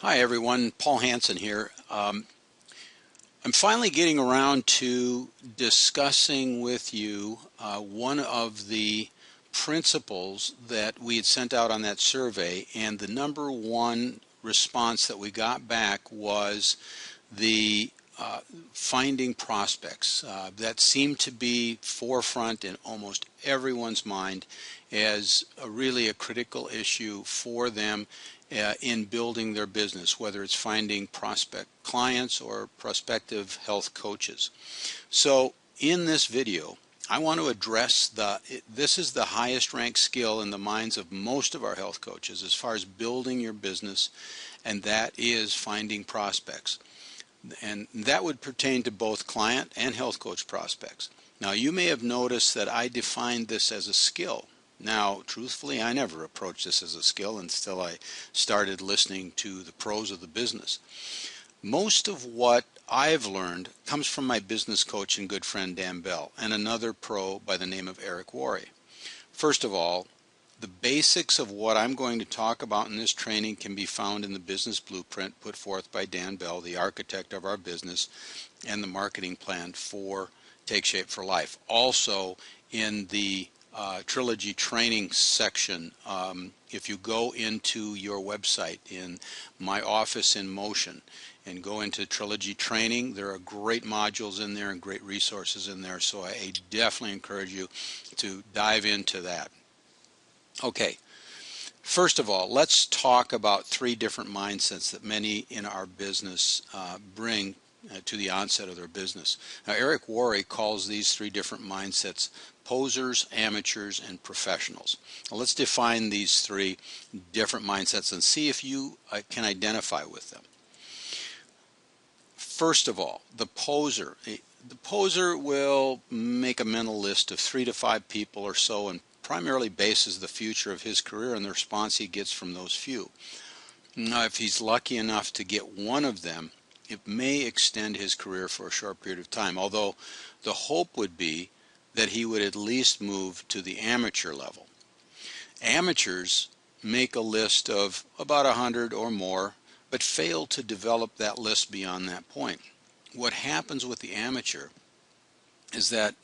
Hi everyone, Paul Hansen here. I'm finally getting around to discussing with you one of the principles that we had sent out on that survey, and the number one response that we got back was the finding prospects. That seemed to be forefront in almost everyone's mind as really a critical issue for them in building their business, whether it's finding prospect clients or prospective health coaches. So in this video, I want to address this is the highest ranked skill in the minds of most of our health coaches as far as building your business, and that is finding prospects. And that would pertain to both client and health coach prospects. Now, you may have noticed that I defined this as a skill. Now, truthfully, I never approached this as a skill until I started listening to the pros of the business. Most of what I've learned comes from my business coach and good friend Dan Bell and another pro by the name of Eric Worre. First of all, the basics of what I'm going to talk about in this training can be found in the business blueprint put forth by Dan Bell, the architect of our business, and the marketing plan for Take Shape for Life. Also in the Trilogy training section, if you go into your website in My Office in Motion and go into Trilogy training, there are great modules in there and great resources in there, so I definitely encourage you to dive into that. Okay, first of all, let's talk about three different mindsets that many in our business bring to the onset of their business. Now, Eric Worre calls these three different mindsets posers, amateurs, and professionals. Now, let's define these three different mindsets and see if you can identify with them. First of all, the poser. The poser will make a mental list of 3 to 5 people or so and primarily bases the future of his career on the response he gets from those few. Now, if he's lucky enough to get one of them, it may extend his career for a short period of time, although the hope would be that he would at least move to the amateur level. Amateurs make a list of about 100 or more, but fail to develop that list beyond that point. What happens with the amateur is that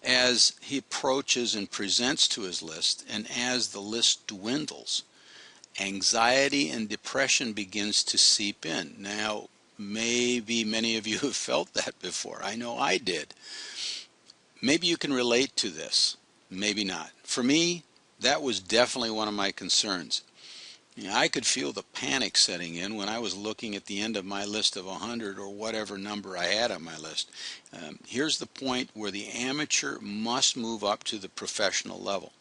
as he approaches and presents to his list, and as the list dwindles, anxiety and depression begins to seep in. Now, maybe many of you have felt that before. I know I did. Maybe you can relate to this, maybe not. For me, that was definitely one of my concerns. I could feel the panic setting in when I was looking at the end of my list of 100 or whatever number I had on my list. Here's the point where the amateur must move up to the professional level.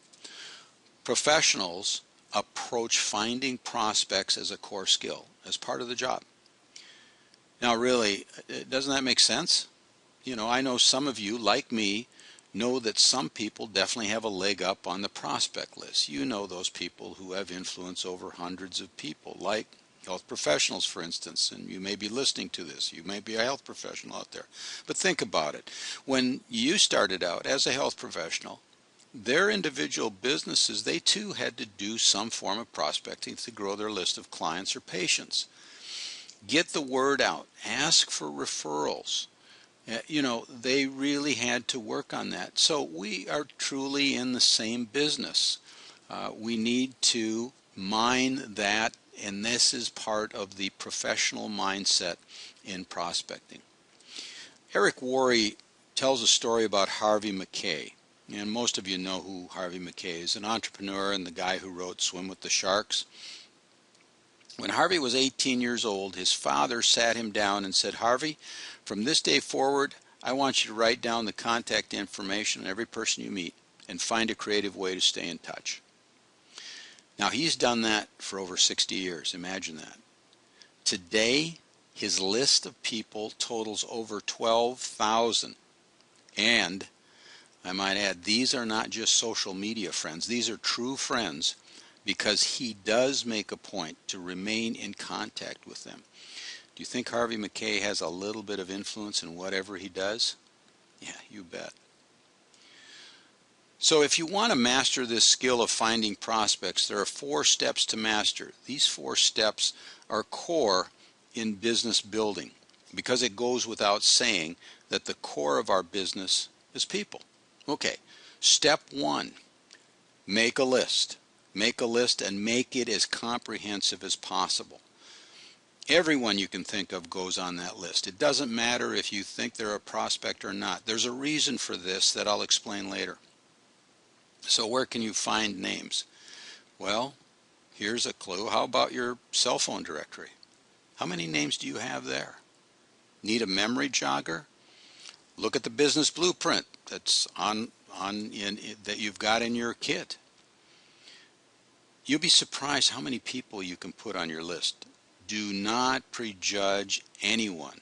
Professionals approach finding prospects as a core skill, as part of the job. Now really, doesn't that make sense? You know, I know some of you, like me, know that some people definitely have a leg up on the prospect list. You know those people who have influence over hundreds of people, like health professionals, for instance, and you may be listening to this. You may be a health professional out there. But think about it. When you started out as a health professional, their individual businesses, they too had to do some form of prospecting to grow their list of clients or patients. Get the word out. Ask for referrals. You know, they really had to work on that. So we are truly in the same business. We need to mine that, and this is part of the professional mindset in prospecting. Eric Worre tells a story about Harvey Mackay, and most of you know who Harvey Mackay is, an entrepreneur and the guy who wrote Swim with the Sharks. When Harvey was 18 years old, his father sat him down and said, "Harvey, from this day forward, I want you to write down the contact information of every person you meet and find a creative way to stay in touch." Now, he's done that for over 60 years. Imagine that. Today, his list of people totals over 12,000. And I might add, these are not just social media friends. These are true friends, because he does make a point to remain in contact with them. Do you think Harvey Mackay has a little bit of influence in whatever he does? Yeah, you bet. So if you want to master this skill of finding prospects, there are 4 steps to master. These 4 steps are core in business building, because it goes without saying that the core of our business is people. Okay, step one, make a list. Make a list and make it as comprehensive as possible. Everyone you can think of goes on that list. It doesn't matter if you think they're a prospect or not. There's a reason for this that I'll explain later. So where can you find names? Well, here's a clue. How about your cell phone directory? How many names do you have there? Need a memory jogger? Look at the business blueprint that's that you've got in your kit. You'll be surprised how many people you can put on your list. Do not prejudge anyone.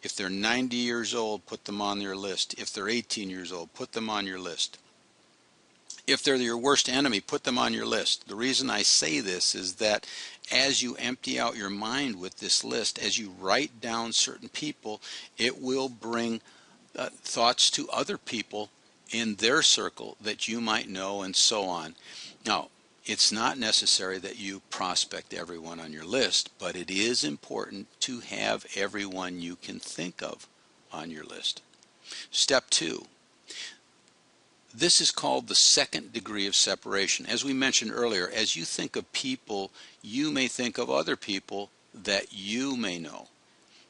If they're 90 years old, put them on your list. If they're 18 years old, put them on your list. If they're your worst enemy, put them on your list. The reason I say this is that as you empty out your mind with this list, as you write down certain people, it will bring thoughts to other people in their circle that you might know, and so on. Now, it's not necessary that you prospect everyone on your list, but it is important to have everyone you can think of on your list. Step two. This is called the second degree of separation. As we mentioned earlier, as you think of people, you may think of other people that you may know.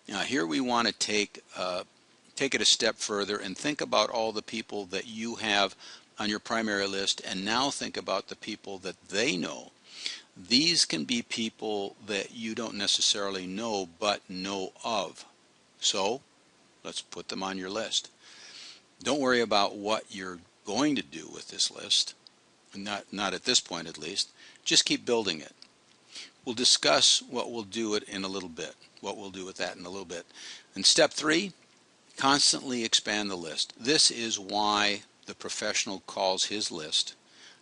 Now, here we want to take it a step further and think about all the people that you have on your primary list, and now think about the people that they know. These can be people that you don't necessarily know but know of. So let's put them on your list. Don't worry about what you're going to do with this list, not at this point at least. Just keep building it. We'll discuss what we'll do with that in a little bit. And step three, constantly expand the list. This is why the professional calls his list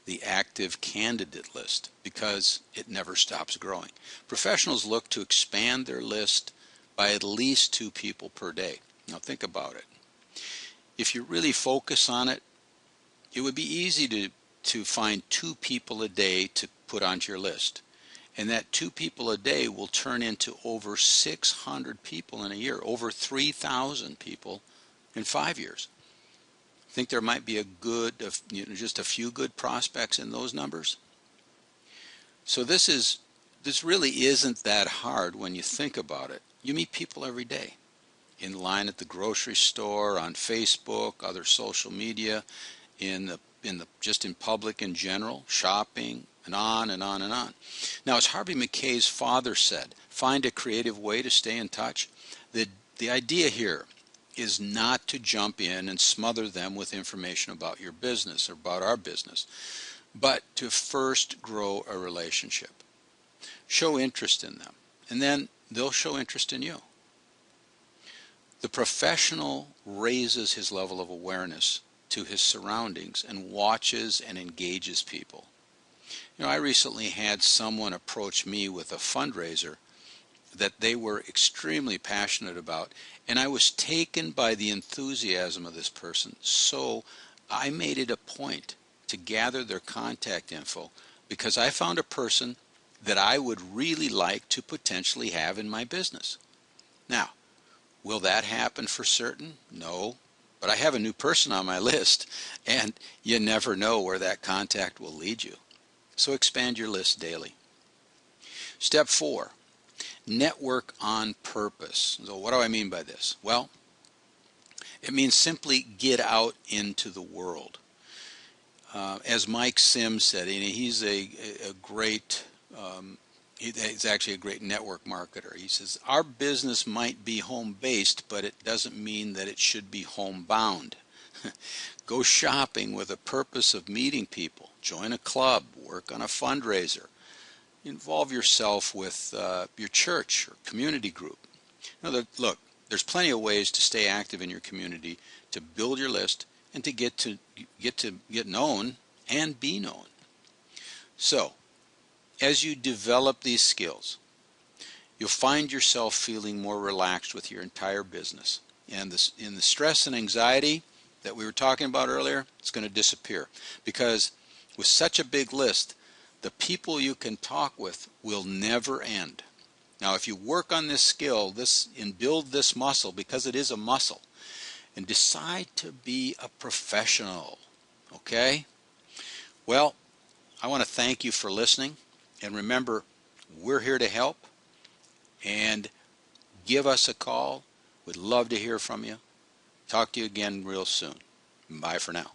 the active candidate list, because it never stops growing. Professionals look to expand their list by at least 2 people per day. Now think about it. If you really focus on it, it would be easy to find 2 people a day to put onto your list. And that 2 people a day will turn into over 600 people in a year, over 3,000 people in 5 years. Think there might be just a few good prospects in those numbers? So this really isn't that hard when you think about it. You meet people every day, in line at the grocery store, on Facebook, other social media, just in public in general, shopping, and on and on and on. Now, as Harvey Mackay's father said, find a creative way to stay in touch. The idea here is not to jump in and smother them with information about your business or about our business, but to first grow a relationship. Show interest in them, and then they'll show interest in you. The professional raises his level of awareness to his surroundings and watches and engages people. I recently had someone approach me with a fundraiser that they were extremely passionate about, and I was taken by the enthusiasm of this person. So I made it a point to gather their contact info, because I found a person that I would really like to potentially have in my business. Now, will that happen for certain? No. But I have a new person on my list, and you never know where that contact will lead you. So expand your list daily. Step 4, network on purpose. So what do I mean by this? Well, it means simply get out into the world. As Mike Sims said, he's he's actually a great network marketer. He says, our business might be home-based, but it doesn't mean that it should be home-bound. Go shopping with a purpose of meeting people. Join a club. Work on a fundraiser. Involve yourself with your church or community group. Look, there's plenty of ways to stay active in your community, to build your list, and to get known and be known. So, as you develop these skills, you'll find yourself feeling more relaxed with your entire business. And in the stress and anxiety that we were talking about earlier, it's going to disappear. Because with such a big list, the people you can talk with will never end. Now, if you work on this skill and build this muscle, because it is a muscle, and decide to be a professional, okay? Well, I want to thank you for listening. And remember, we're here to help. And give us a call. We'd love to hear from you. Talk to you again real soon. Bye for now.